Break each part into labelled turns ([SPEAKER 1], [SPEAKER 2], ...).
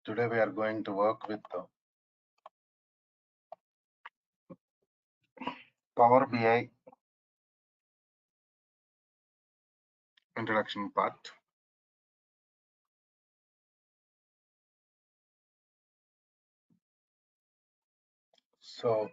[SPEAKER 1] Today we are going to work with the Power BI introduction part. So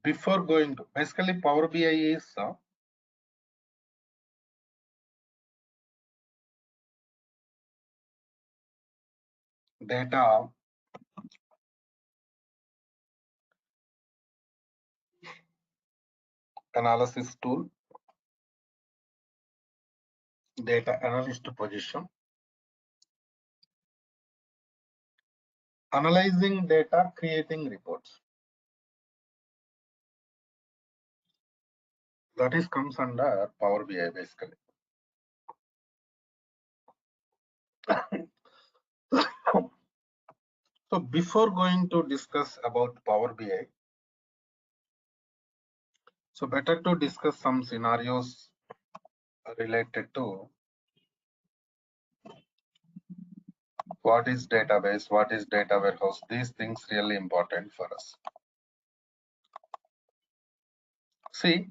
[SPEAKER 1] before going to basically Power BI is data analysis tool, data analyst position, analyzing data, creating reports. That is comes under Power BI basically. So before going to discuss about Power BI, so better to discuss some scenarios related to what is database, what is data warehouse. These things really important for us. See,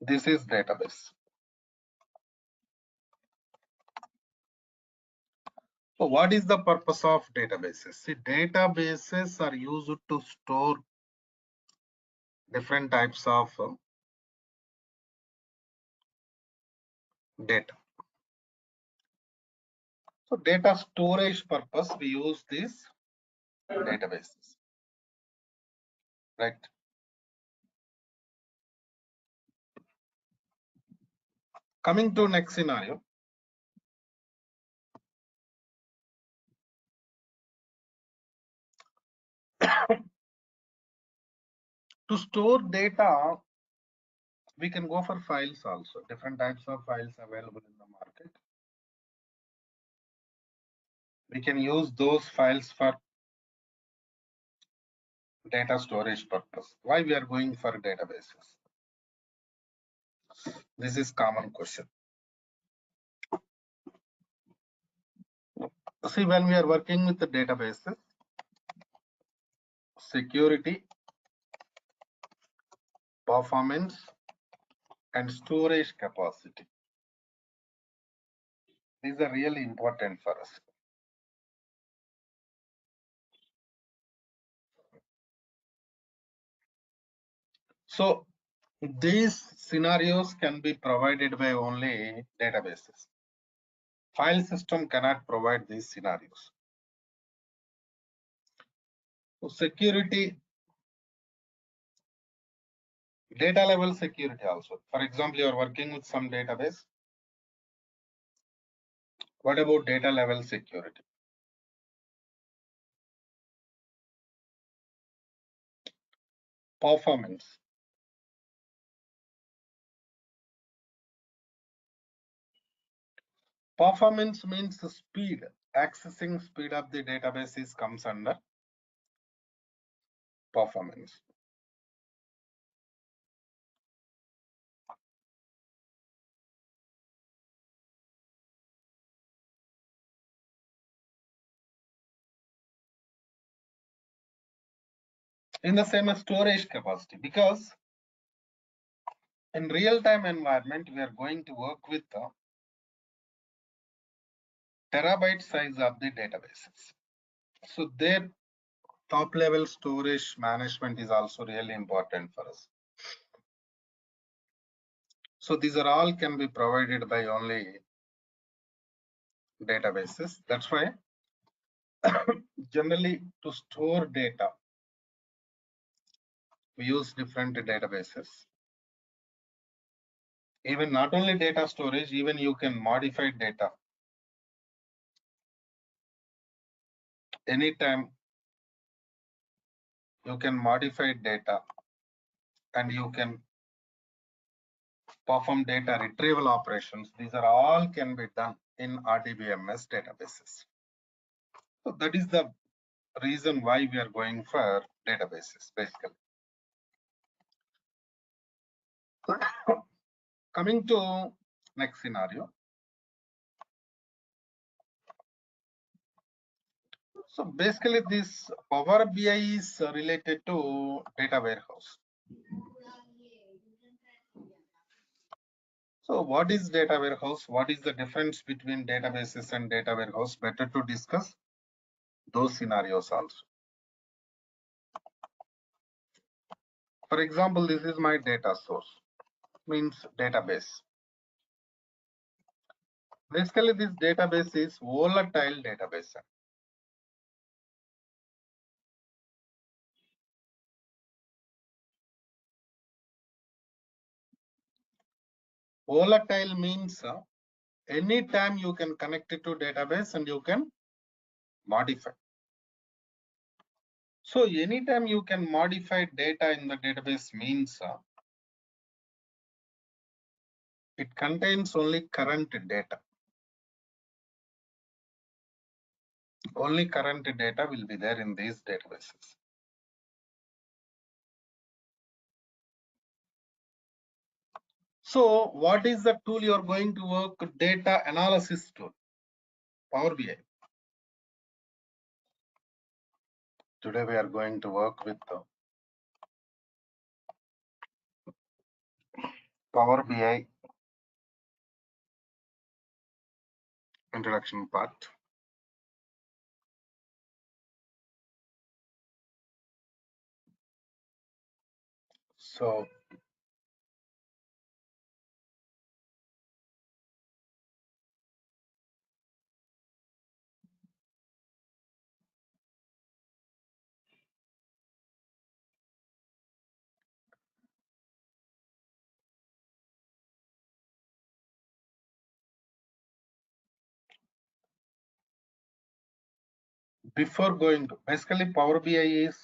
[SPEAKER 1] this is database. So what is the purpose of databases? See, databases are used to store different types of data. So data storage purpose, we use these databases, right? Coming to next scenario. To store data, we can go for files also. Different types of files available in the market. We can use those files for data storage purpose. Why we are going for databases? This is common question. See, when we are working with the databases, security, performance, and storage capacity. These are really important for us. So these scenarios can be provided by only databases. File system cannot provide these scenarios. So security, data level security also. For example, you are working with some database. What about data level security? Performance. Performance means the speed. Accessing speed of the databases comes under performance. In the same storage capacity, because in real-time environment, we are going to work with the terabyte size of the databases. So their top level storage management is also really important for us. So these are all can be provided by only databases. That's why generally to store data, we use different databases. Even not only data storage, even you can modify data anytime you can modify data, and you can perform data retrieval operations. These are all can be done in RDBMS databases. So that is the reason why we are going for databases, basically. Coming to next scenario. So basically this Power BI is related to data warehouse. So what is data warehouse? What is the difference between databases and data warehouse? Better to discuss those scenarios also. For example, this is my data source, means database. Basically, this database is volatile database. Volatile means anytime you can connect it to database and you can modify. So anytime you can modify data in the database means it contains only current data. Only current data will be there in these databases. So what is the tool you are going to work? Data analysis tool, Power BI. Today we are going to work with the Power BI introduction part. So before going to basically Power BI is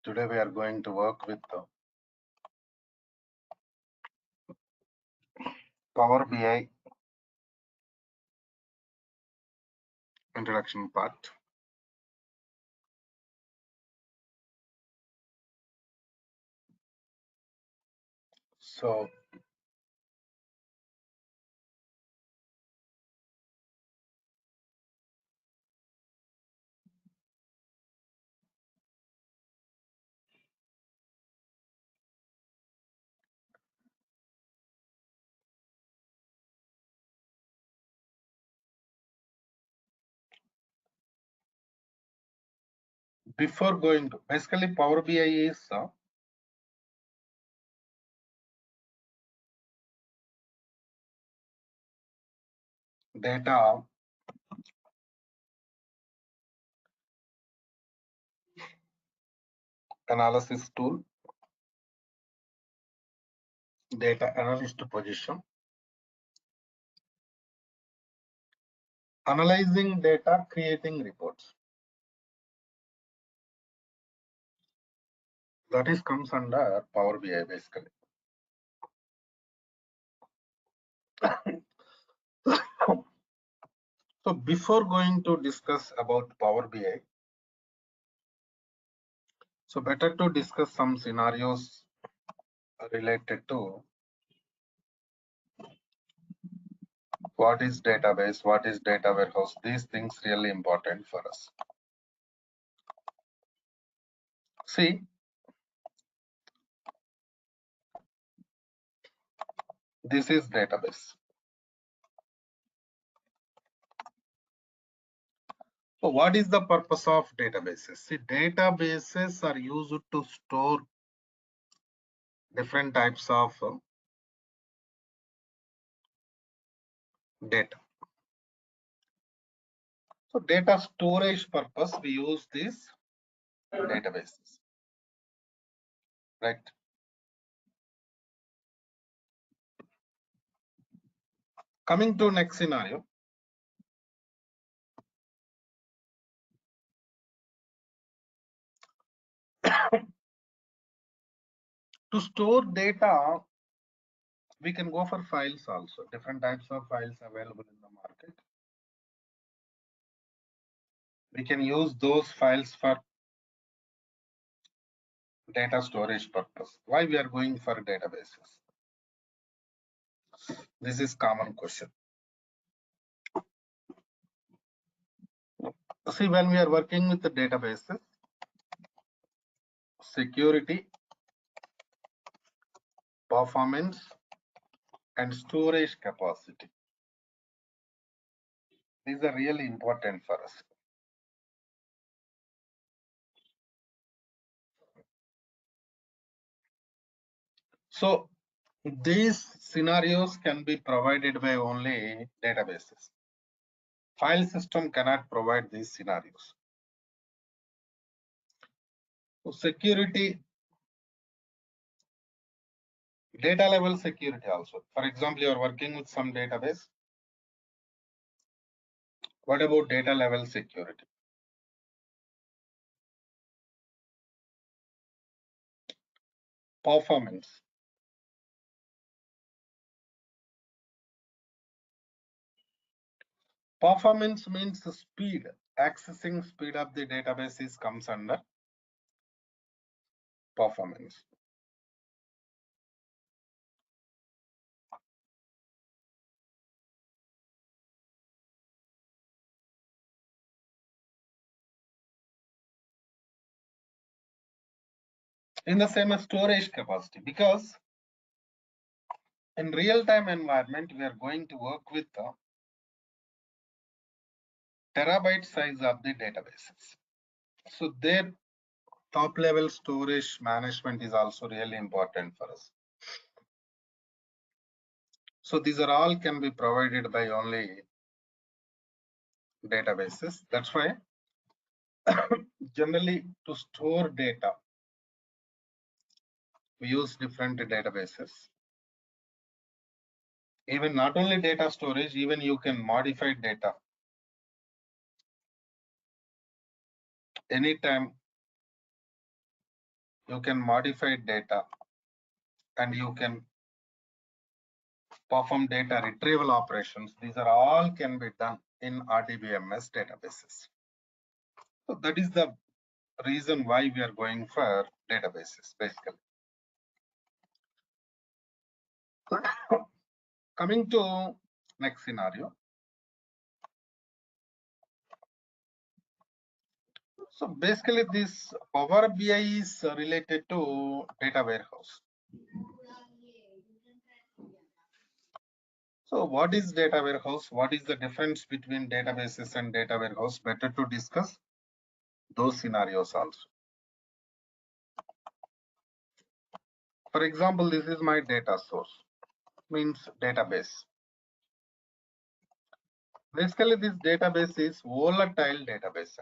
[SPEAKER 1] today we are going to work with the Power BI introduction part. So before going to basically Power BI is data analysis tool, data analyst position, analyzing data, creating reports. That is comes under Power BI basically. So before going to discuss about Power BI, so better to discuss some scenarios related to what is database, what is data warehouse. These things really important for us. See, this is database. So what is the purpose of databases? See, databases are used to store different types of data. So data storage purpose, we use these databases, right? Coming to next scenario. To store data, we can go for files also. Different types of files available in the market. We can use those files for data storage purpose. Why we are going for databases? This is common question. See, when we are working with the databases, security, performance, and storage capacity. These are really important for us. So these scenarios can be provided by only databases. File system cannot provide these scenarios. So security, data level security also. For example, you are working with some database. What about data level security? Performance. Performance means the speed. Accessing speed of the databases comes under performance. In the same as storage capacity, because in real-time environment, we are going to work with the terabyte size of the databases. So their top level storage management is also really important for us. So these are all can be provided by only databases. That's why generally to store data, we use different databases. Even not only data storage, even you can modify data anytime. You can modify data and you can perform data retrieval operations. These are all can be done in RDBMS databases. So that is the reason why we are going for databases basically. Coming to next scenario. So basically this Power BI is related to data warehouse. So what is data warehouse? What is the difference between databases and data warehouse? Better to discuss those scenarios also. For example, this is my data source, means database. Basically, this database is volatile database.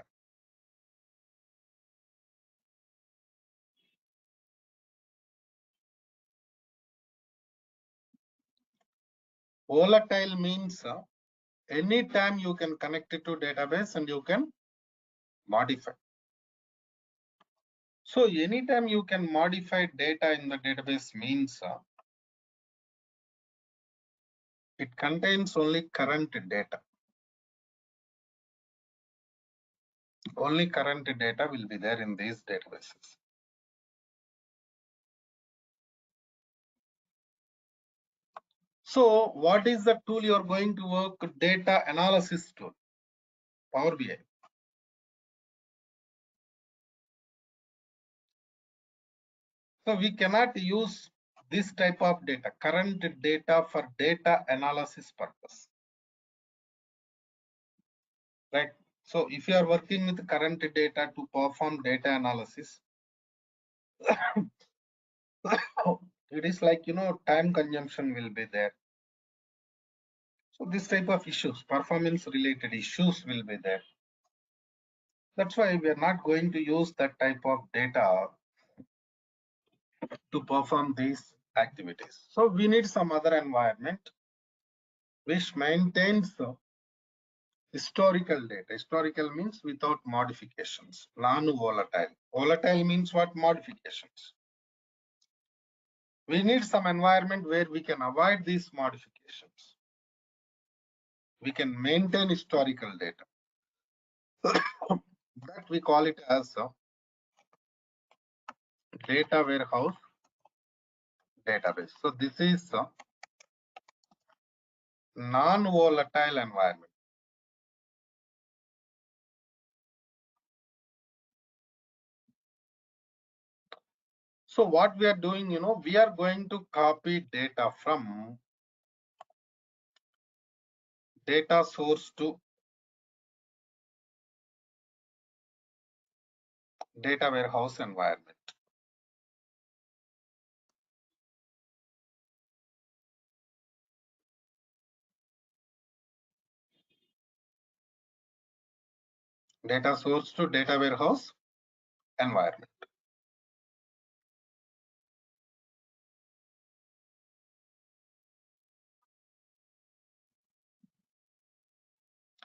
[SPEAKER 1] Volatile means anytime you can connect it to database and you can modify. So anytime you can modify data in the database means it contains only current data. Only current data will be there in these databases. So what is the tool you are going to work? Data analysis tool, Power BI. So we cannot use this type of data, current data, for data analysis purpose. Right. So if you are working with current data to perform data analysis, it is like, time consumption will be there. So this type of issues, performance related issues will be there. That's why we are not going to use that type of data to perform these activities. So we need some other environment. which maintains historical data. Historical means without modifications. Non-volatile. Volatile means what? Modifications. We need some environment where we can avoid these modifications. We can maintain historical data. That we call it as a data warehouse database. So this is a non-volatile environment. So what we are doing, we are going to copy data from data source to data warehouse environment. Data source to data warehouse environment.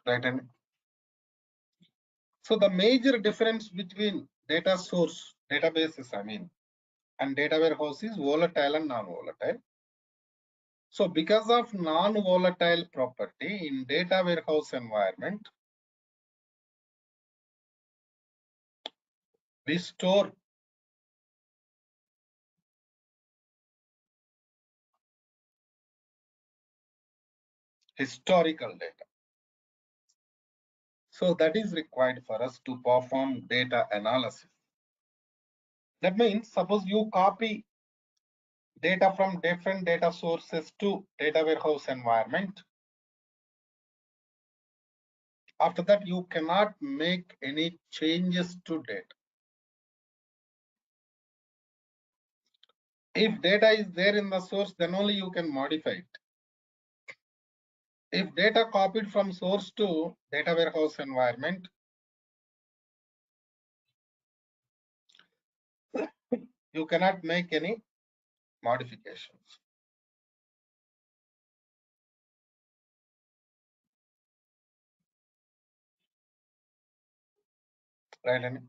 [SPEAKER 1] Right. And so the major difference between data source databases, and data warehouse is volatile and non-volatile. So because of non-volatile property in data warehouse environment, we store historical data. So that is required for us to perform data analysis. That means suppose you copy data from different data sources to data warehouse environment. After that, you cannot make any changes to data. If data is there in the source, then only you can modify it. If data copied from source to data warehouse environment, you cannot make any modifications. Right? And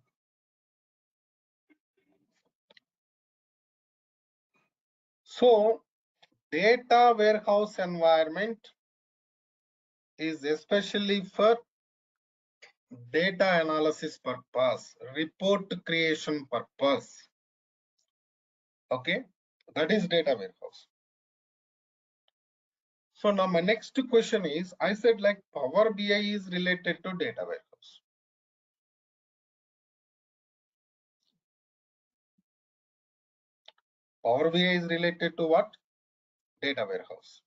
[SPEAKER 1] so data warehouse environment is especially for data analysis purpose, report creation purpose. Okay, that is data warehouse. So now my next question is, I said like Power BI is related to data warehouse. Power BI is related to what? Data warehouse.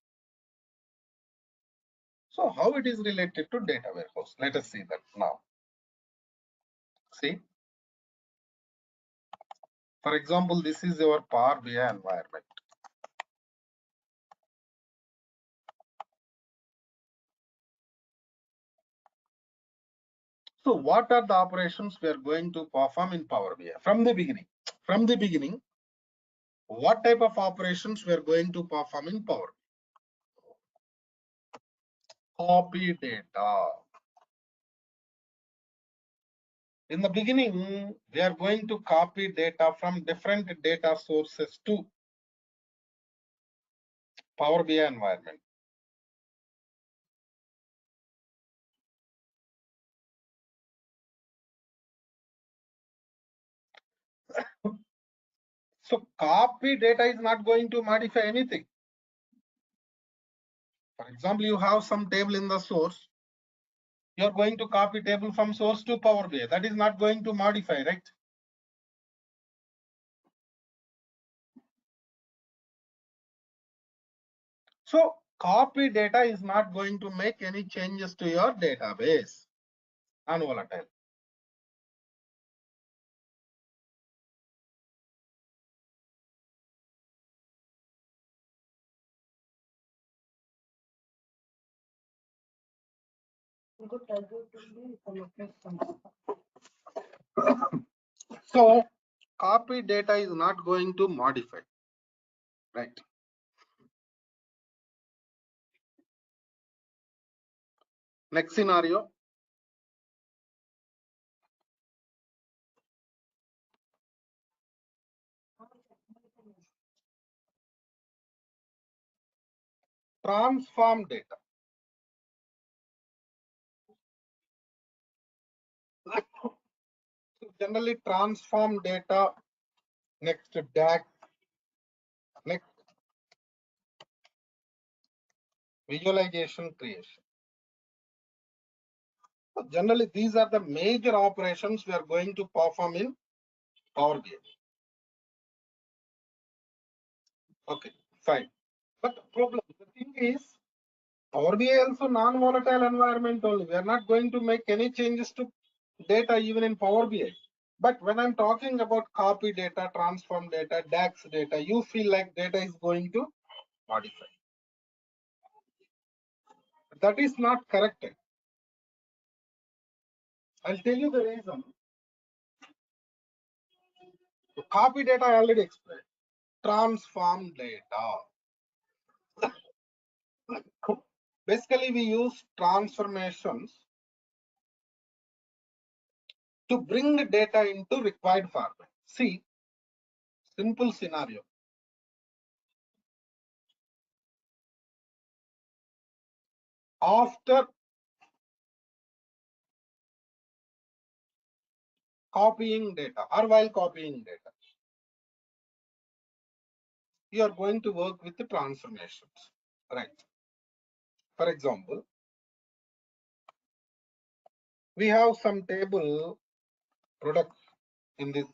[SPEAKER 1] So how it is related to data warehouse? Let us see that now. See, for example, this is your Power BI environment. So what are the operations we are going to perform in Power BI from the beginning? From the beginning, what type of operations we are going to perform in Power BI? Copy data. In the beginning, we are going to copy data from different data sources to Power BI environment. So copy data is not going to modify anything. For example, you have some table in the source. You are going to copy table from source to Power BI. That is not going to modify, right? So copy data is not going to make any changes to your database. Non-volatile. So copy data is not going to modify, right? Next scenario. Transform data. So generally transform data, next DAX, next visualization creation. So generally these are the major operations we are going to perform in Power BI. Okay, fine. But the thing is, Power BI also non-volatile environment only. We are not going to make any changes to data even in Power BI. But when I'm talking about copy data, transform data, DAX data, you feel like data is going to modify. That is not correct. I'll tell you the reason. So copy data I already explained. Transform data. Basically, we use transformations to bring the data into required format. See, simple scenario. After copying data or while copying data, you are going to work with the transformations, right? For example, we have some table products in this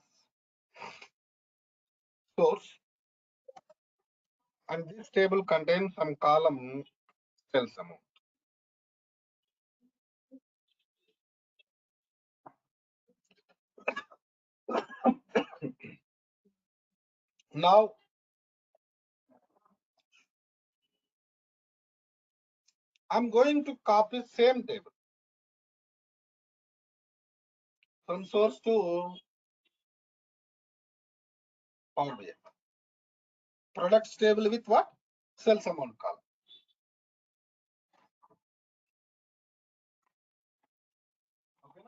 [SPEAKER 1] source, and this table contains some column sales amount. Now, I'm going to copy same table from source to Power BI. Products table with what? Sales amount column. Okay.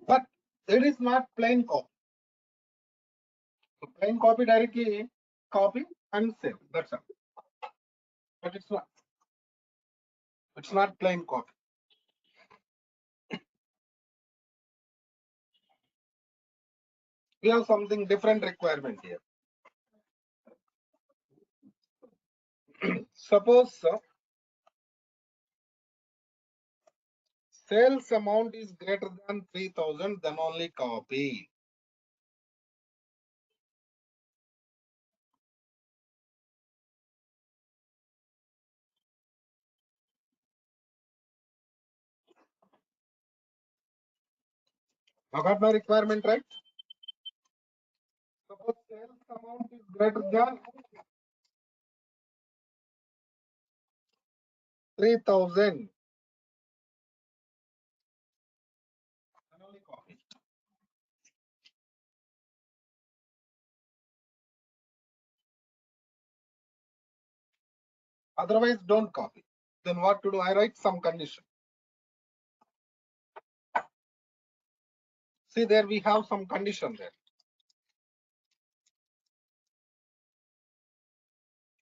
[SPEAKER 1] But it is not plain copy. So plain copy directly copy and save. That's all. But it's not. It's not plain copy. We have something different requirement here. Suppose sales amount is greater than 3,000, then only copy. I got my requirement right? Suppose sales amount is greater than 3,000, then only copy. Otherwise, don't copy. Then what to do? I write some condition. See, there we have some condition there.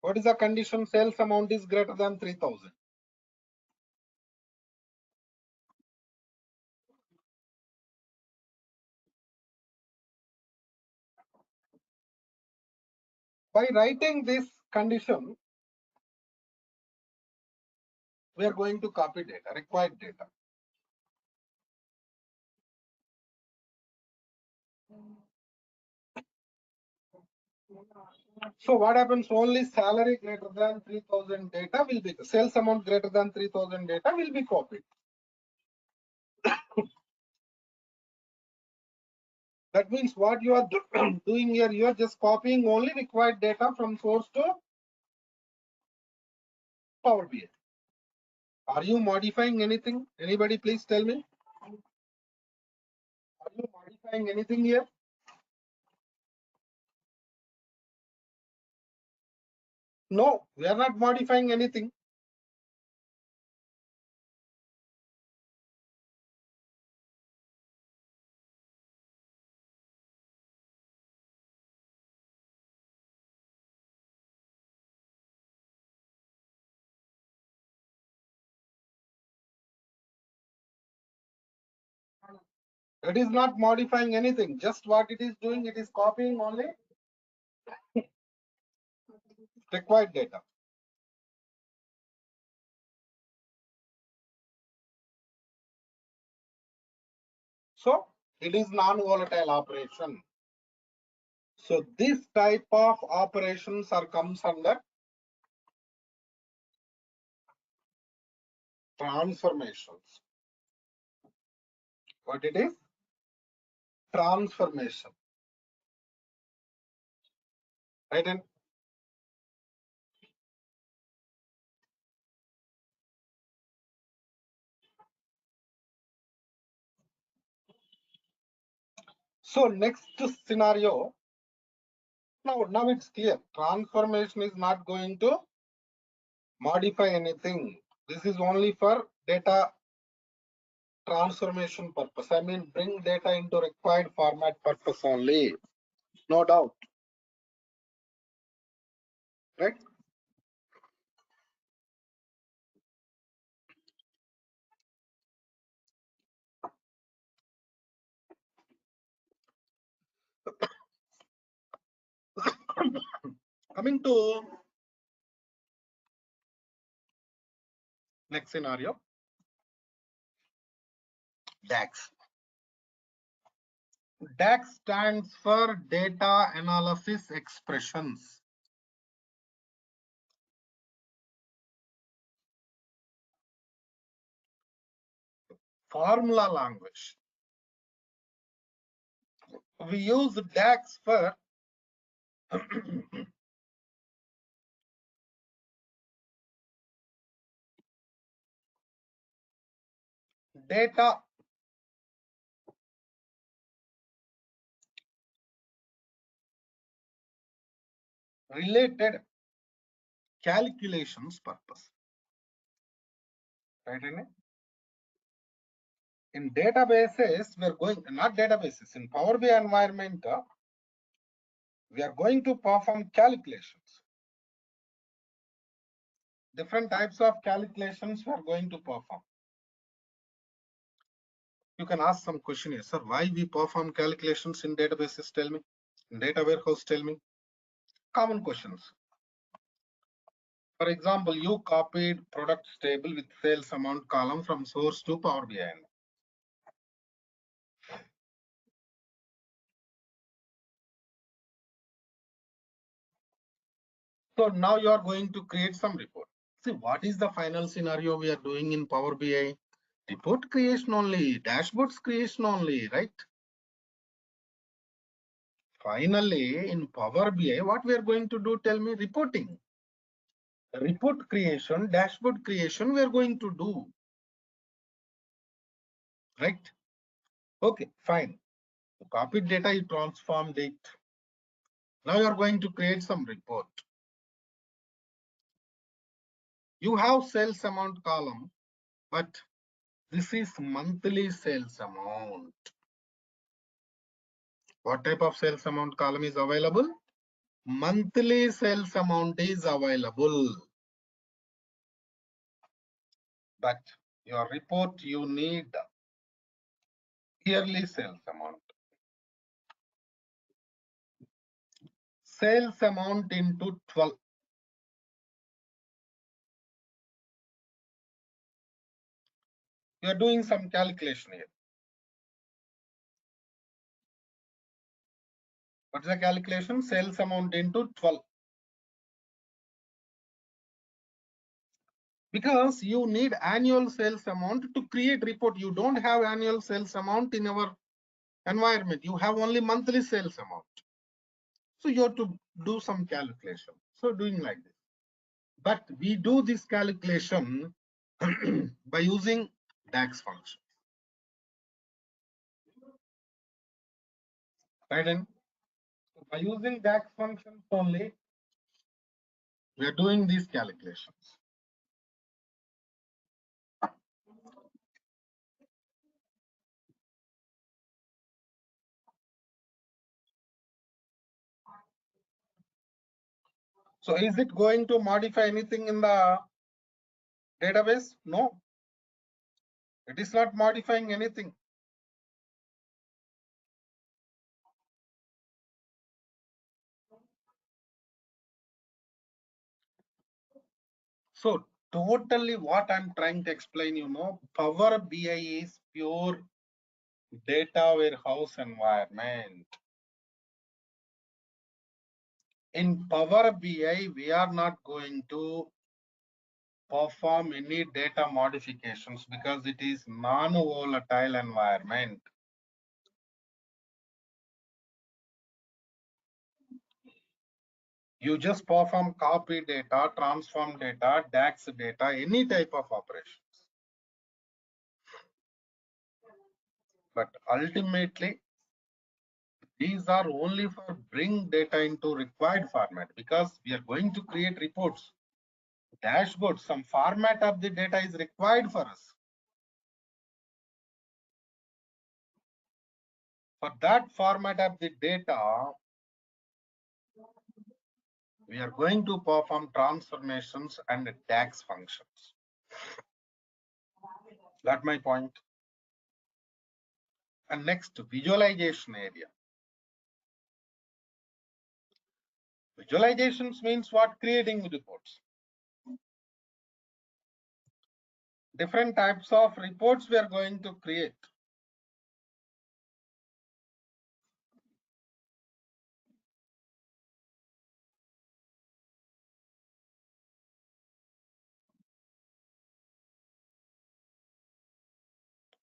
[SPEAKER 1] What is the condition? Sales amount is greater than 3,000. By writing this condition, we are going to copy data, required data. So what happens? Only salary greater than 3,000 data will be, sales amount greater than 3,000 data will be copied. That means what you are doing here, you are just copying only required data from source to Power BI. Are you modifying anything? Anybody please tell me? Are you modifying modifying anything here? No, we are not modifying anything. It is not modifying anything. Just what it is doing, it is copying only required data. So it is non-volatile operation. So this type of operations are comes under transformations. What it is? Transformation. Right? And so next scenario, now it's clear. Transformation is not going to modify anything. This is only for data transformation purpose. I mean, bring data into required format purpose only. No doubt. Right? Coming to next scenario, DAX. DAX stands for data analysis expressions. Formula language. We use DAX for data related calculations purpose. Right? In databases, we're going, not databases, in Power BI environment, we are going to perform calculations. Different types of calculations we are going to perform. You can ask some question here, sir, why we perform calculations in databases, tell me. In data warehouse, tell me. Common questions. For example, you copied products table with sales amount column from source to Power BI. So now you are going to create some report. See, what is the final scenario we are doing in Power BI? Report creation only, dashboards creation only, right? Finally, in Power BI, what we are going to do, tell me, reporting. Report creation, dashboard creation, we are going to do. Right? Okay, fine. You copied data, you transformed it. Now you are going to create some report. You have sales amount column, but this is monthly sales amount. What type of sales amount column is available? Monthly sales amount is available. But your report, you need yearly sales amount. Sales amount into 12. You are doing some calculation here. What's the calculation? Sales amount into 12. Because you need annual sales amount to create report. You don't have annual sales amount in our environment. You have only monthly sales amount. So you have to do some calculation. So doing like this. But we do this calculation by using DAX function. right? And by using DAX functions only, we are doing these calculations. So is it going to modify anything in the database? No, it is not modifying anything. So totally what I'm trying to explain, Power BI is pure data warehouse environment. In Power BI, we are not going to perform any data modifications because it is non-volatile environment. You just perform copy data, transform data, DAX data, any type of operations. But ultimately, these are only for bring data into required format because we are going to create reports, dashboards, some format of the data is required for us. For that format of the data, we are going to perform transformations and DAX functions. Got my point? And next, visualization area. Visualizations means what? Creating reports. Different types of reports we are going to create.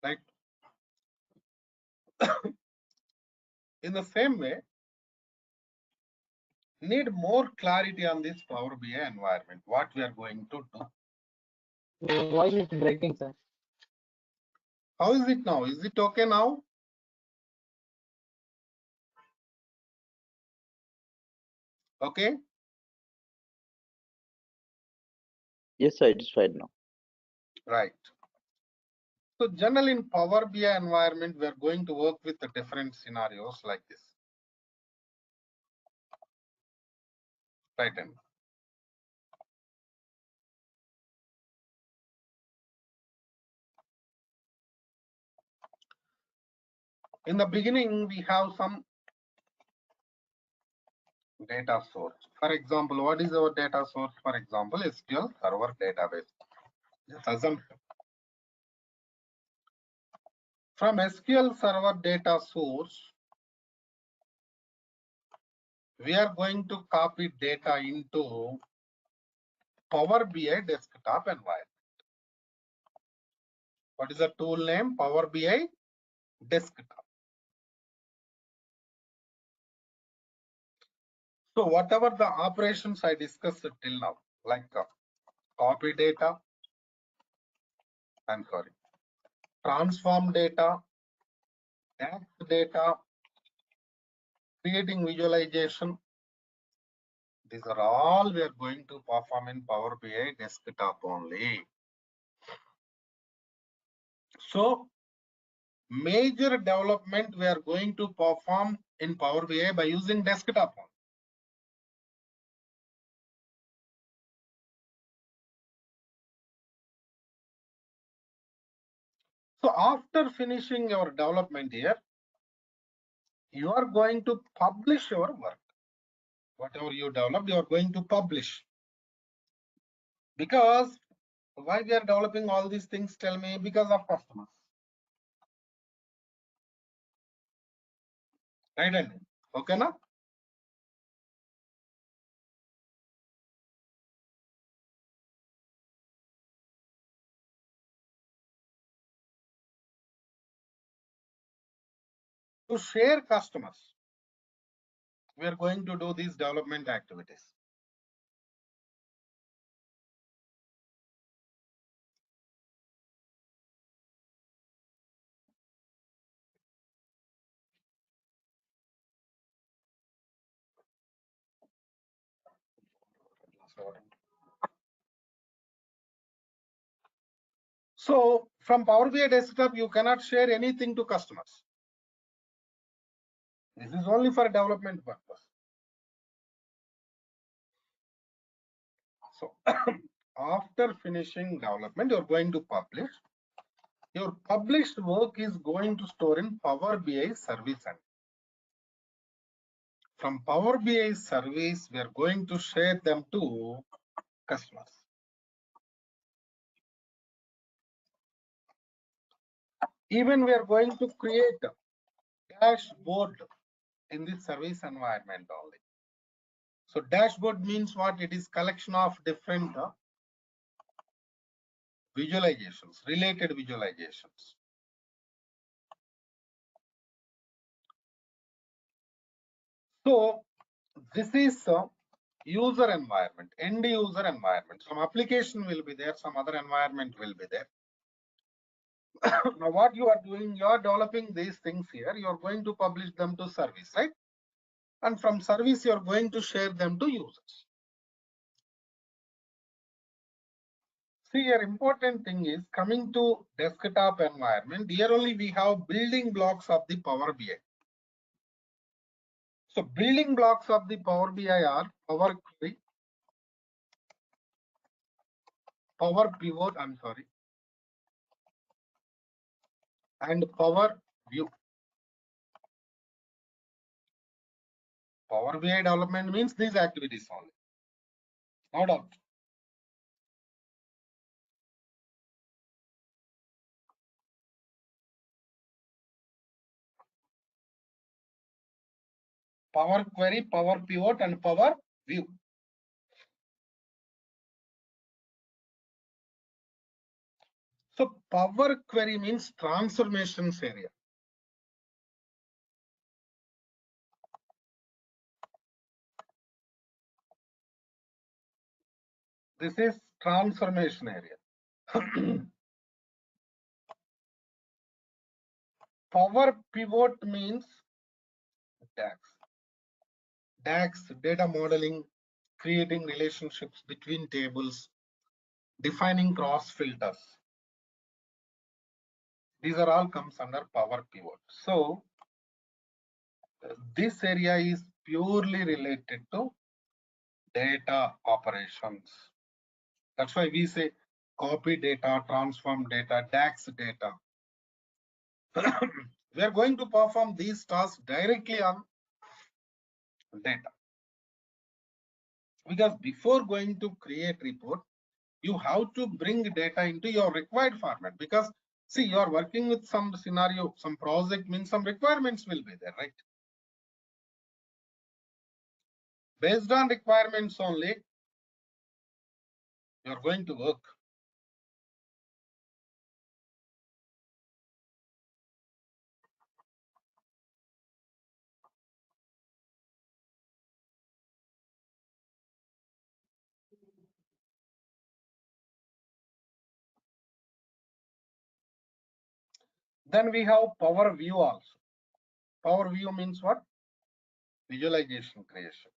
[SPEAKER 1] Right? In the same way, need more clarity on this Power BI environment, what we are going to do.
[SPEAKER 2] Your voice is breaking, sir.
[SPEAKER 1] How is it now? Is it okay now? Okay.
[SPEAKER 3] Yes, sir, it is fine now.
[SPEAKER 1] Right. So generally in Power BI environment, we are going to work with the different scenarios like this. Right. And in the beginning, we have some data source. For example, what is our data source? For example, SQL Server database. Just assume from SQL Server data source, we are going to copy data into Power BI desktop environment. What is the tool name? Power BI desktop. So whatever the operations I discussed till now, like copy data, I'm sorry, transform data, DAX data, creating visualization, these are all we are going to perform in Power BI desktop only. So major development we are going to perform in Power BI by using desktop only. So after finishing your development here, you are going to publish your work. Whatever you developed, you are going to publish. Because why we are developing all these things, tell me? Because of customers. Right? Okay, na? To share customers, we are going to do these development activities. Sorry. So from Power BI desktop, you cannot share anything to customers. This is only for development purpose. So after finishing development, you're going to publish. Your published work is going to store in Power BI service. And from Power BI service, we are going to share them to customers. Even we are going to create a dashboard in this service environment only. So dashboard means what? It is collection of different visualizations, related visualizations. So this is a user environment, end user environment. Some application will be there, some other environment will be there. Now what you are doing, you are developing these things here, you are going to publish them to service, right? And from service, you are going to share them to users. See, your important thing is coming to desktop environment. Here only we have building blocks of the Power BI. So building blocks of the Power BI are Power Query, Power Pivot, and Power View. Power BI development means these activities only. No doubt. Power Query, Power Pivot, and Power View. So Power Query means transformations area. This is transformation area. Power Pivot means DAX. DAX, data modeling, creating relationships between tables, defining cross filters. These are all comes under Power Pivot. So this area is purely related to data operations. That's why we say copy data, transform data, DAX data. We are going to perform these tasks directly on data. Because before going to create report, you have to bring data into your required format. Because see, you are working with some scenario, some project means some requirements will be there, right? Based on requirements only, you are going to work. Then we have Power View also. Power View means what? Visualization creation.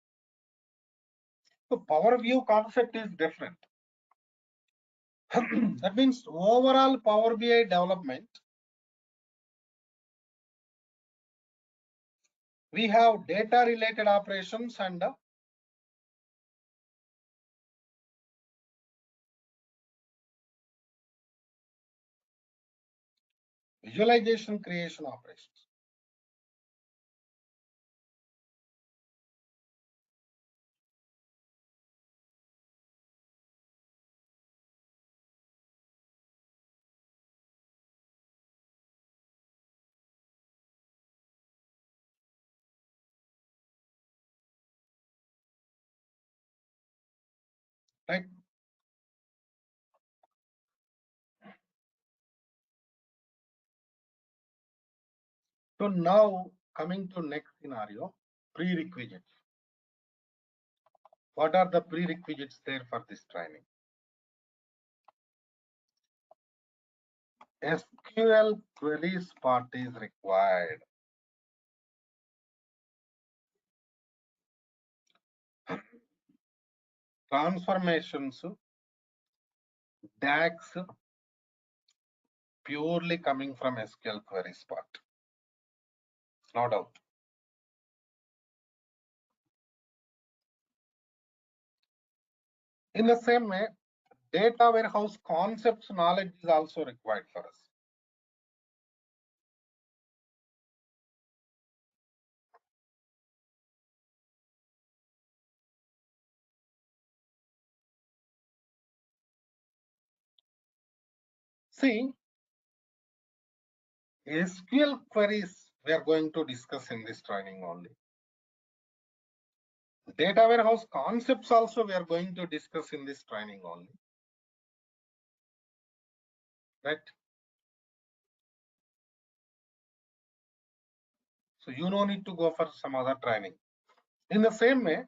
[SPEAKER 1] So Power View concept is different. That means overall Power BI development, we have data related operations and visualization creation operations. Right. So now coming to next scenario, prerequisites. What are the prerequisites there for this training? SQL queries part is required. transformations, DAX, purely coming from SQL queries part. No doubt. In the same way, data warehouse concepts knowledge is also required for us. See, SQL queries we are going to discuss in this training only. Data warehouse concepts also we are going to discuss in this training only. Right? So you no need to go for some other training. In the same way,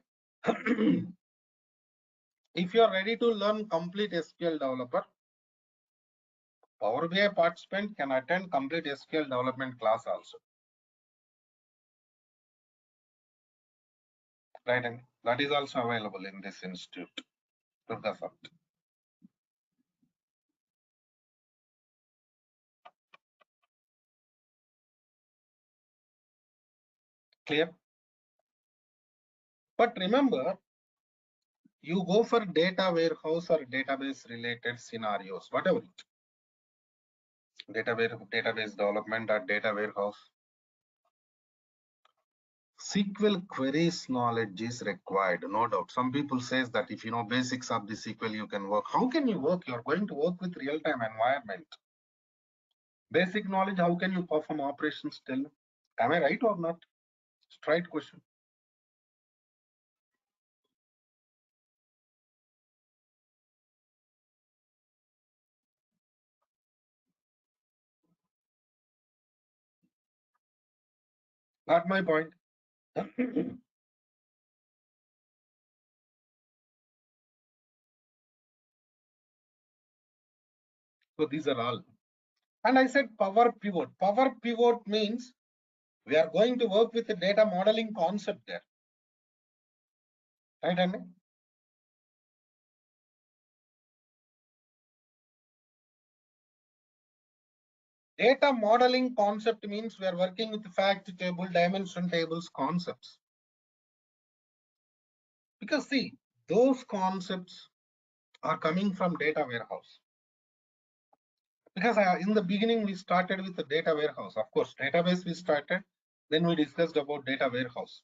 [SPEAKER 1] if you are ready to learn complete SQL developer, Power BI participant can attend complete SQL development class also. Right, and that is also available in this institute, Durga Sir. Clear? But remember, you go for data warehouse or database related scenarios, whatever it. Database development or data warehouse. SQL queries knowledge is required, no doubt. Some people says that if you know basics of the SQL, you can work. How can you work? You're going to work with real-time environment. Basic knowledge, how can you perform operations still? Am I right or not? Straight question. Got my point. So these are all. And I said power pivot. Power pivot means we are going to work with the data modeling concept there. Right, Andy? Data modeling concept means we are working with fact table, dimension tables concepts. Because see, those concepts are coming from data warehouse. Because in the beginning, we started with the data warehouse. Of course, database we started, then we discussed about data warehouse.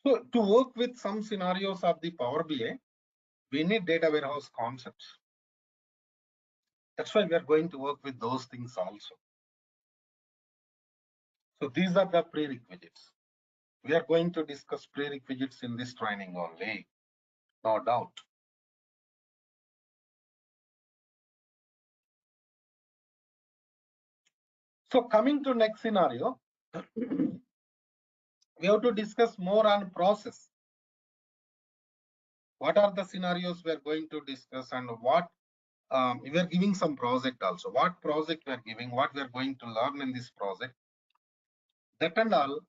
[SPEAKER 1] So to work with some scenarios of the Power BI, we need data warehouse concepts. That's why we are going to work with those things also. So these are the prerequisites. We are going to discuss prerequisites in this training only, no doubt. So coming to next scenario, we have to discuss more on process. What are the scenarios we are going to discuss and what we are giving some project also. What project we are giving, what we are going to learn in this project. That and all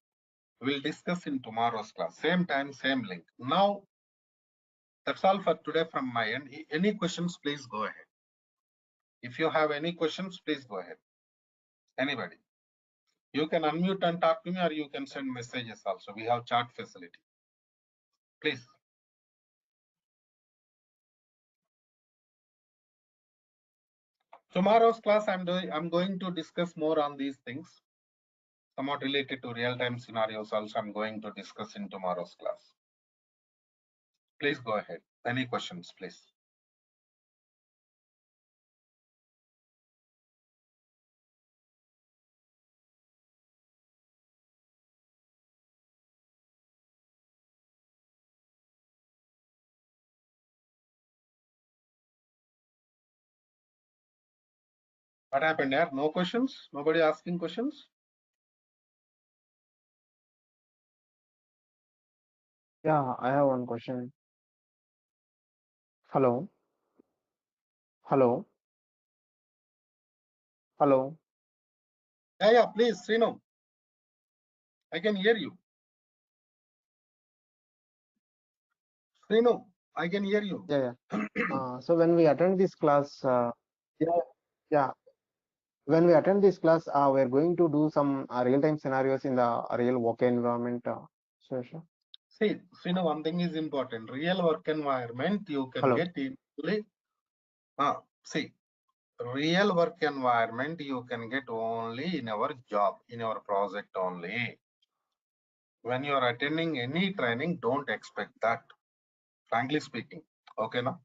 [SPEAKER 1] we'll discuss in tomorrow's class. Same time, same link. Now, that's all for today from my end. Any questions, please go ahead. If you have any questions, please go ahead. Anybody. You can unmute and talk to me or you can send messages also. We have chat facility. Please. Tomorrow's class, I'm going to discuss more on these things. Somewhat related to real-time scenarios also I'm going to discuss in tomorrow's class. Please go ahead. Any questions, please? What happened there? No questions? Nobody asking questions?
[SPEAKER 2] Yeah, I have one question. Hello, hello, hello.
[SPEAKER 1] Yeah, please, Srinu. I can hear you. Srinu, I can hear you.
[SPEAKER 2] Yeah, so when we attend this class, yeah, yeah, when we attend this class, we're going to do some real-time scenarios in the real work environment. Suresh.
[SPEAKER 1] See, Srinu, one thing is important. Real work environment you can
[SPEAKER 2] Hello.
[SPEAKER 1] get easily. See, real work environment you can get only in our job, in our project only. When you are attending any training, don't expect that, frankly speaking. Okay, now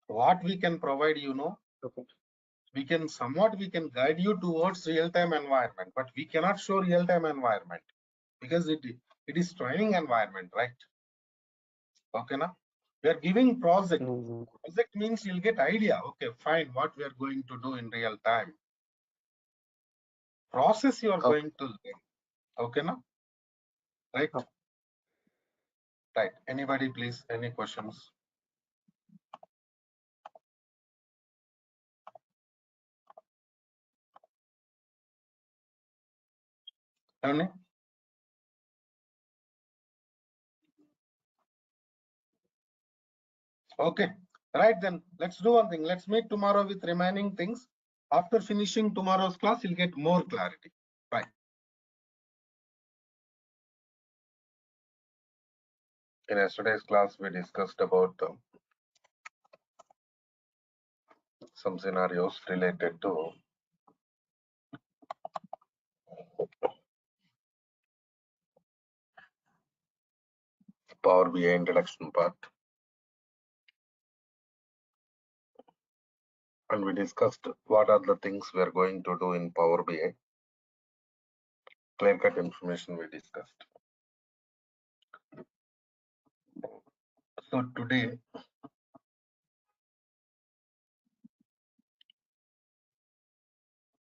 [SPEAKER 1] what we can provide,
[SPEAKER 2] Okay.
[SPEAKER 1] we can guide you towards real-time environment, but we cannot show real-time environment because it is training environment, right? Okay, now we are giving project.
[SPEAKER 2] Mhm.
[SPEAKER 1] Project means you'll get idea. Okay, fine, what we are going to do in real time. Process you are
[SPEAKER 2] Okay.
[SPEAKER 1] going to learn. Okay, now right?
[SPEAKER 2] Okay.
[SPEAKER 1] Right. Anybody, please? Any questions? Any? Okay. Right then. Let's do one thing. Let's meet tomorrow with remaining things. After finishing tomorrow's class, you'll get more clarity. Right. In yesterday's class, we discussed about some scenarios related to Power BI introduction part. And we discussed what are the things we are going to do in Power BI. Clear-cut information we discussed. So today,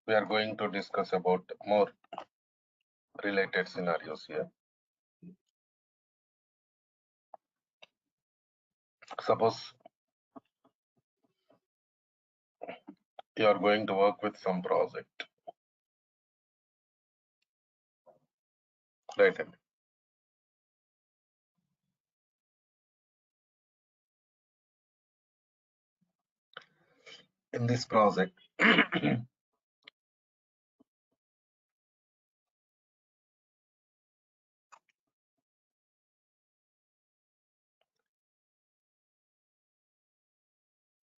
[SPEAKER 1] we are going to discuss about more related scenarios here. Suppose you are going to work with some project, right? In this project,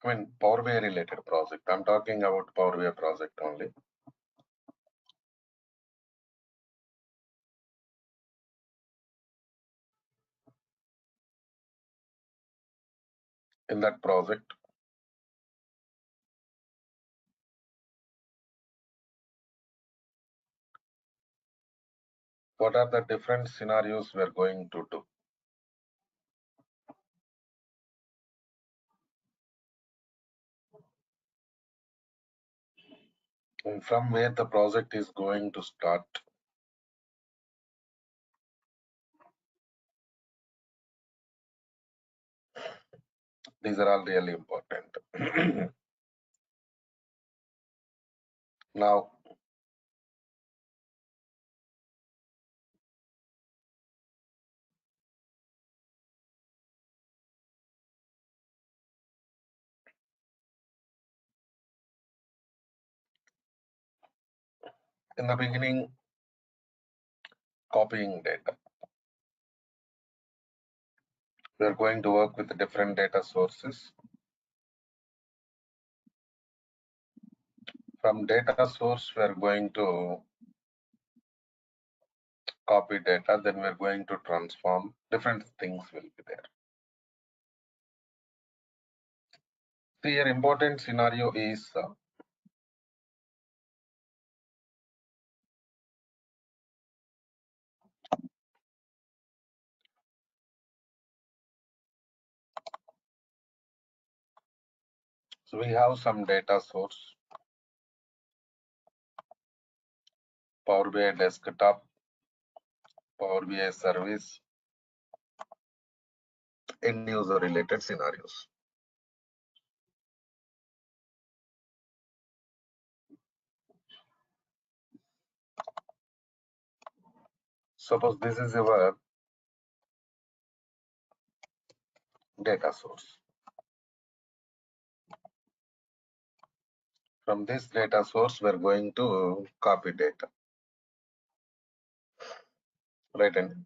[SPEAKER 1] I mean, Power BI related project. I'm talking about Power BI project only. In that project, what are the different scenarios we're going to do? And from where the project is going to start. These are all really important. Now, in the beginning, copying data. We're going to work with different data sources. From data source, we're going to copy data, then we're going to transform. Different things will be there. See, an important scenario is so we have some data source, Power BI desktop, Power BI service, end user related scenarios. Suppose this is our data source. From this data source, we're going to copy data. Right? And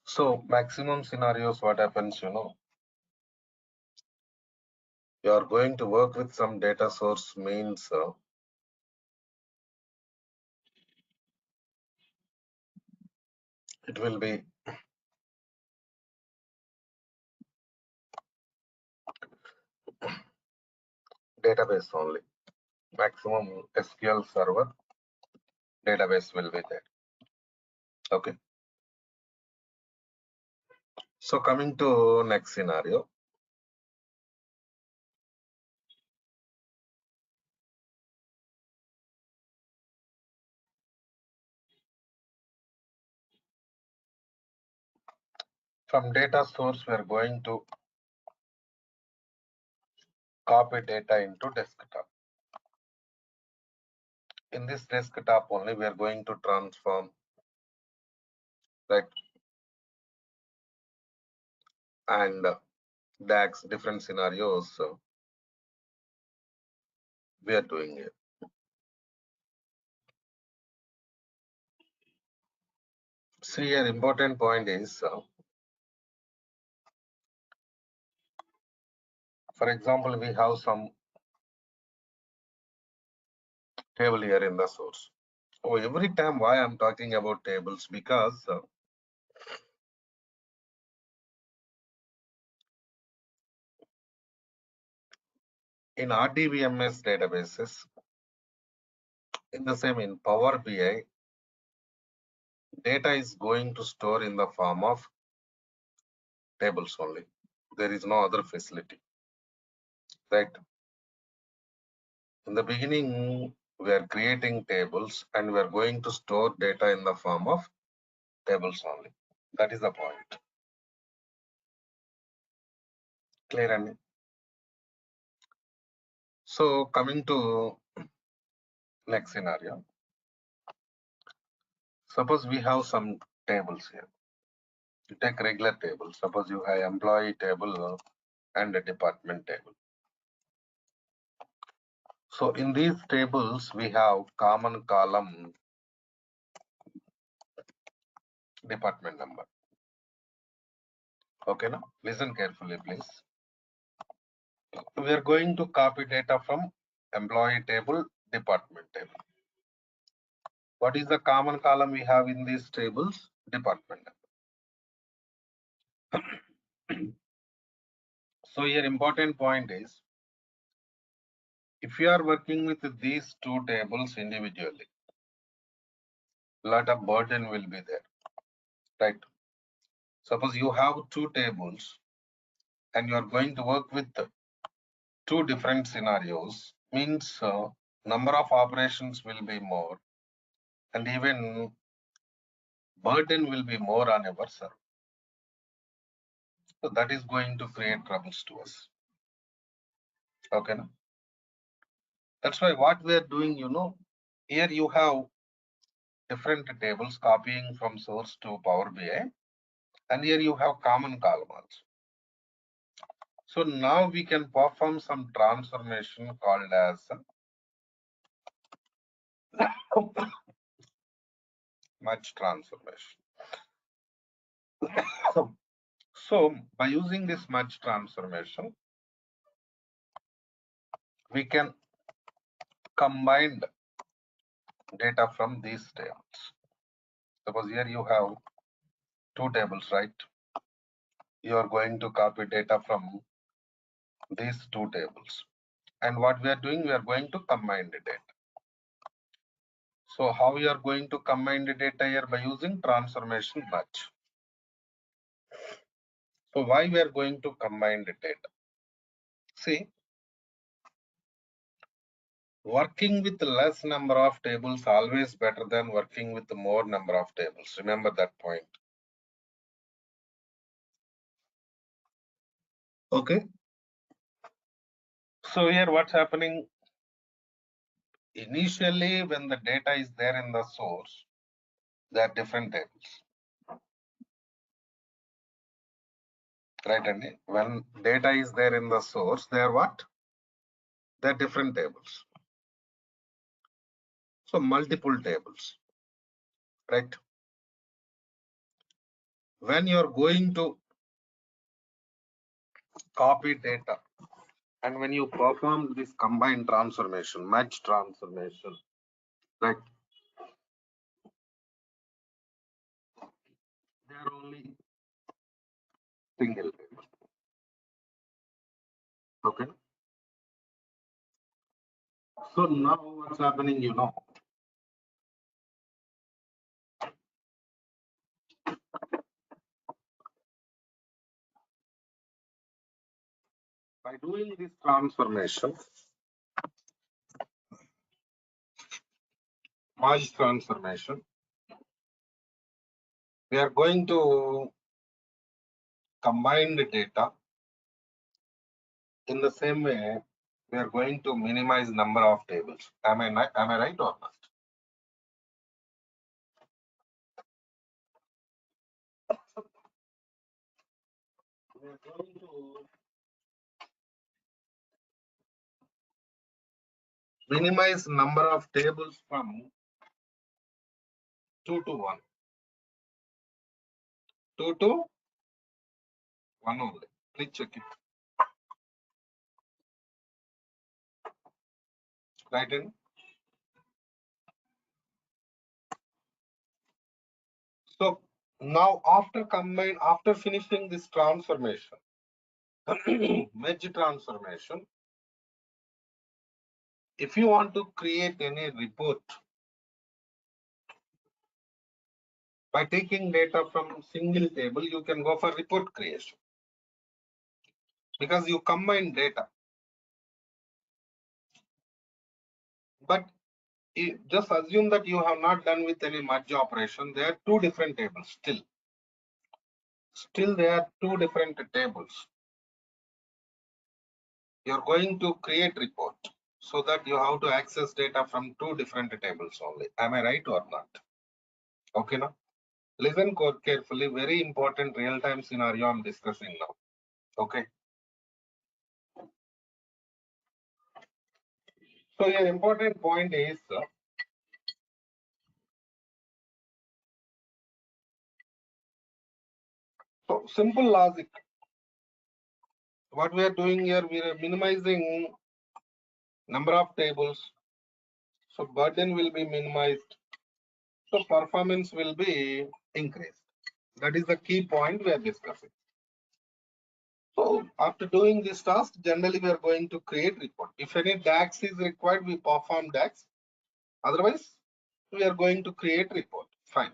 [SPEAKER 1] so maximum scenarios, what happens, you are going to work with some data source means it will be database only. Maximum SQL server database will be there. Okay. So coming to next scenario. From data source, we are going to copy data into desktop. In this desktop only, we are going to transform, right? And DAX, different scenarios we are doing it. See, an important point is, for example, we have some table here in the source. So every time why I'm talking about tables, because in RDBMS databases, in the same in Power BI, data is going to store in the form of tables only. There is no other facility, right? In the beginning, we are creating tables and we are going to store data in the form of tables only. That is the point. Clear? And so coming to next scenario. Suppose we have some tables here. You take regular table. Suppose you have employee table and a department table. So in these tables, we have common column department number. Okay, now listen carefully, please. We are going to copy data from employee table, department table. What is the common column we have in these tables? Department number. So here important point is, if you are working with these two tables individually, lot of burden will be there, right? Suppose you have two tables and you are going to work with two different scenarios, means number of operations will be more and even burden will be more on our server. So that is going to create troubles to us. Okay, no? That's why what we are doing, here you have different tables copying from source to Power BI, and here you have common column also. So now we can perform some transformation called as merge transformation. So by using this merge transformation, we can combine data from these tables. Suppose here you have two tables, right? You are going to copy data from these two tables. And what we are doing, we are going to combine the data. So how we are going to combine the data here? By using transformation merge. So why we are going to combine the data? See, working with less number of tables always better than working with more number of tables. Remember that point. Okay. So here what's happening? Initially, when the data is there in the source, there are different tables. right? And when data is there in the source, they are what? They're different tables. So multiple tables, right? When you're going to copy data and when you perform this combined transformation, merge transformation, right? They are only single table. Okay. So now what's happening, you know, by doing this transformation, merge transformation, we are going to combine the data. In the same way, we are going to minimize number of tables. Am I right or not? We are going to minimize number of tables from 2 to 1. 2 to 1 only. Please check it. Right in. So now after finishing this transformation, merge transformation, if you want to create any report by taking data from single table, you can go for report creation because you combine data. But just assume that you have not done with any merge operation. There are two different tables still. Still, there are two different tables. You're going to create report so that you have to access data from two different tables only. Am I right or not? Okay, now listen carefully. Very important real-time scenario I'm discussing now. Okay. So your important point is so simple logic. What we are doing here, we are minimizing number of tables. So burden will be minimized. So performance will be increased. That is the key point we are discussing. So after doing this task, generally we are going to create report. If any DAX is required, we perform DAX. Otherwise, we are going to create report. Fine.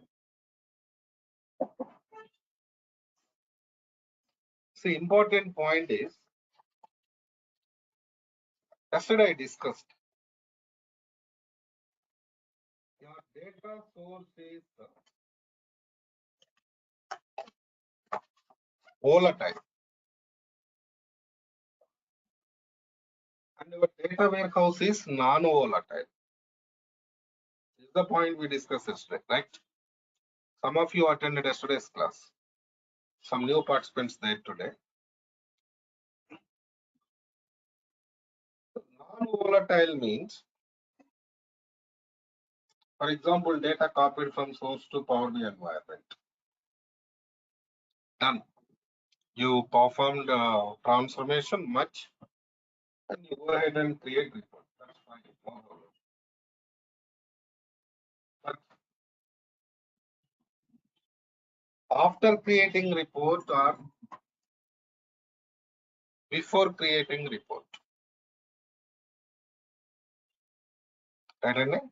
[SPEAKER 1] See, important point is, yesterday I discussed, your data source is volatile. And our data warehouse is non-volatile. This is the point we discussed yesterday, right? Some of you attended yesterday's class. Some new participants there today. Non-volatile means, for example, data copied from source to Power BI environment. Done. You performed transformation much, and you go ahead and create report. That's fine. No problem. But after creating report or before creating report, right? Anand?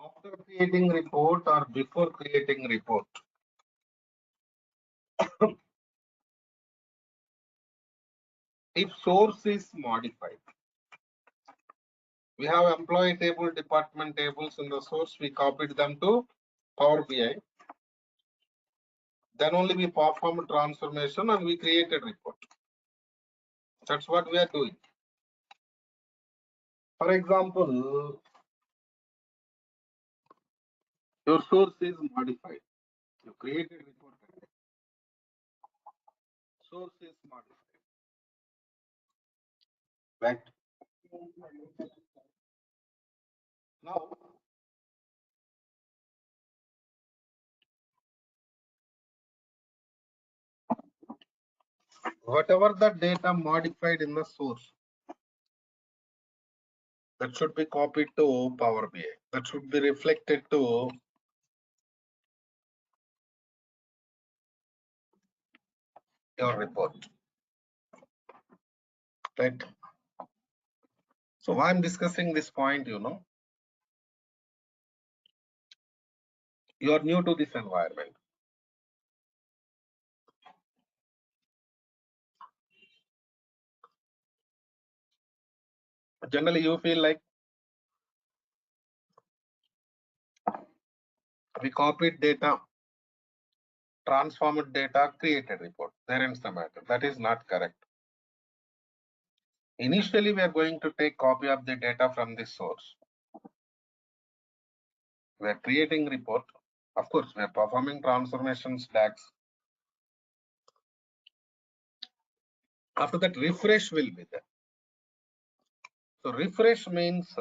[SPEAKER 1] After creating report or before creating report, if source is modified, we have employee table, department tables in the source, we copied them to Power BI. Then only we perform transformation and we created report. That's what we are doing. For example, Your source is modified. You created report. Source is modified. Right. Now, whatever the data modified in the source, that should be copied to Power BI. That should be reflected to your report. Right. So why I'm discussing this point, you are new to this environment. Generally, you feel like we copied data, transformed data, created report. There ends the matter. That is not correct. Initially, we are going to take copy of the data from this source. We are creating report. Of course, we are performing transformations DAX. After that, refresh will be there. So refresh means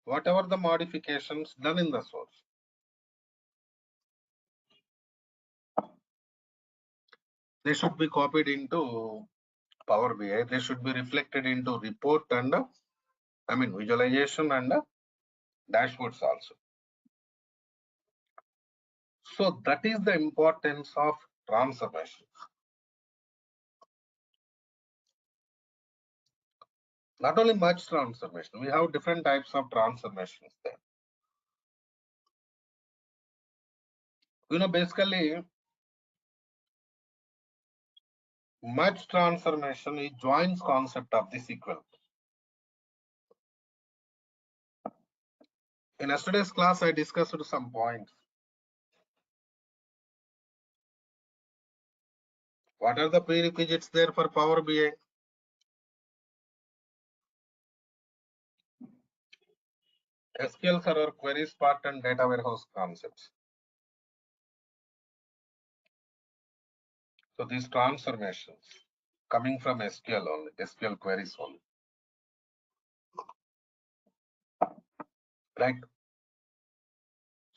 [SPEAKER 1] whatever the modifications done in the source, they should be copied into Power BI. They should be reflected into report and visualization and dashboards also. So that is the importance of transformation. Not only merge transformation, we have different types of transformations there. Basically, merge transformation is joins concept of the SQL. In yesterday's class, I discussed some points. What are the prerequisites there for Power BI? SQL Server queries part and data warehouse concepts. So these transformations coming from SQL only, SQL queries only. Right.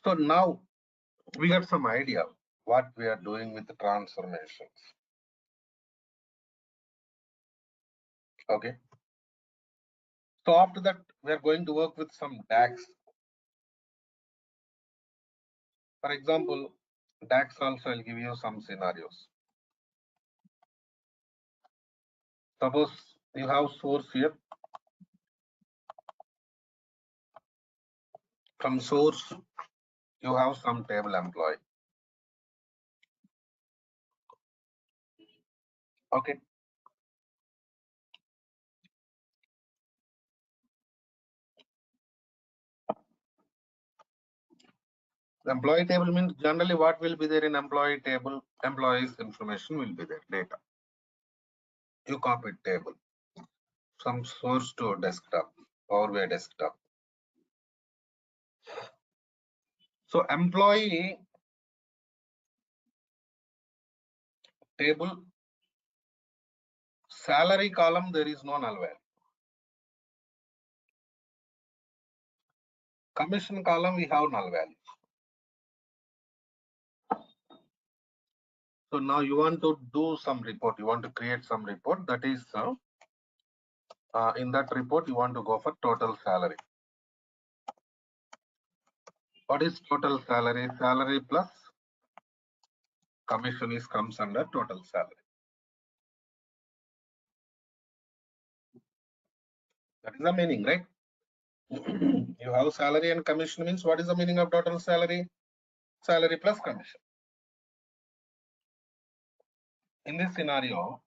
[SPEAKER 1] So now we got some idea what we are doing with the transformations. Okay. So after that, we are going to work with some DAX. For example, DAX also I'll give you some scenarios. Suppose you have source here. From source, you have some table employee. Okay. The employee table means generally what will be there in employee table, employees information will be there, data. You copy table, some source to desktop, Power BI desktop. So employee table, salary column, there is no null value. Commission column, we have null value. So now you want to do some report, you want to create some report, that is in that report, you want to go for total salary. What is total salary? Salary plus commission is comes under total salary. That is the meaning, right? You have salary and commission means what is the meaning of total salary? Salary plus commission. In this scenario,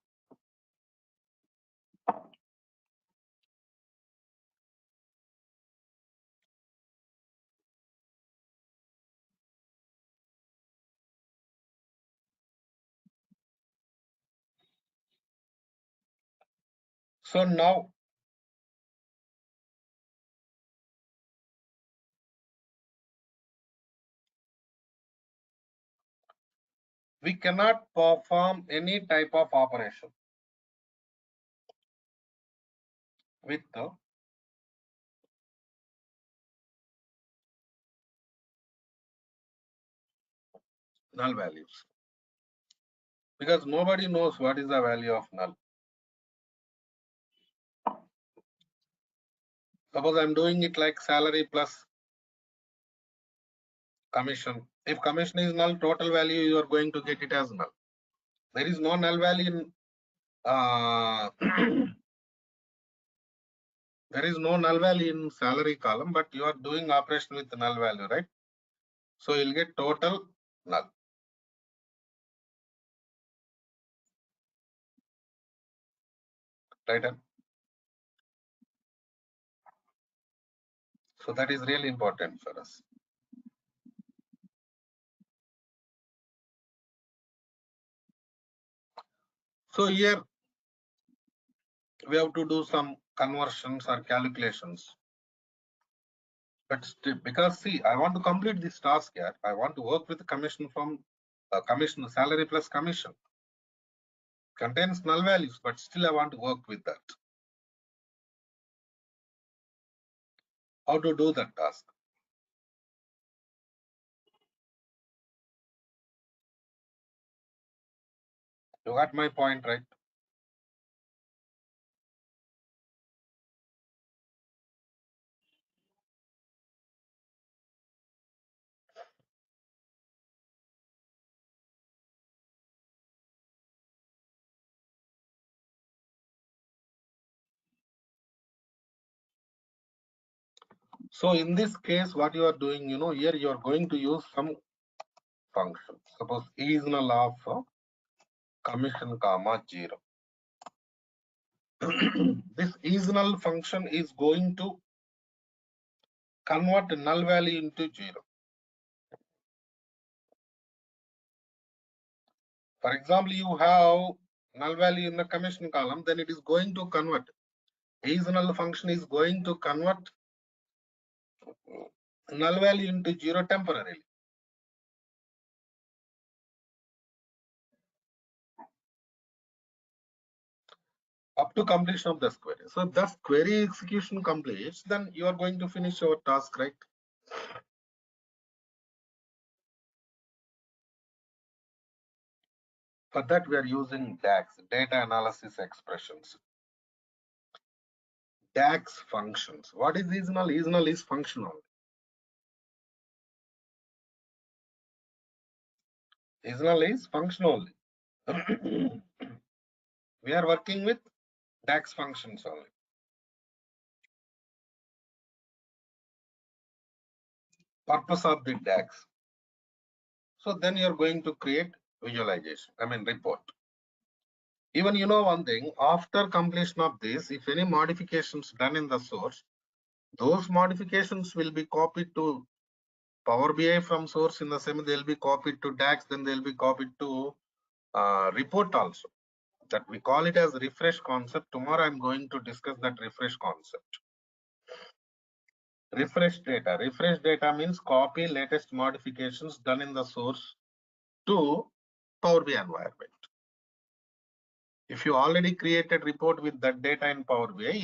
[SPEAKER 1] so now we cannot perform any type of operation with the null values, because nobody knows what is the value of null. Suppose I'm doing it like salary plus commission. If commission is null, total value you are going to get it as null. There is no null value in there is no null value in salary column, but you are doing operation with null value, right? So you'll get total null. Right? So that is really important for us. So here we have to do some conversions or calculations. But still, because see, I want to complete this task here. I want to work with the commission from commission salary plus commission. Contains null values, but still I want to work with that. How to do that task? You got my point, right? So in this case, what you are doing, here you are going to use some function. Suppose is null of commission comma 0. This is null function is going to convert null value into 0. For example, you have null value in the commission column, then it is going to convert. Is null function is going to convert null value into 0 temporarily. Up to completion of this query. So thus query execution completes, then you are going to finish your task, right? For that we are using DAX, data analysis expressions. DAX functions. What is is null? Is null is functional. Is null is functional. We are working with DAX functions only. Purpose of the DAX. So then you're going to create visualization, report. Even one thing, after completion of this, if any modifications done in the source, those modifications will be copied to Power BI from source. In the same, they'll be copied to DAX, then they'll be copied to report also. That we call it as refresh concept. Tomorrow I'm going to discuss that refresh concept. Refresh data. Refresh data means copy latest modifications done in the source to Power BI environment. If you already created report with that data in Power BI,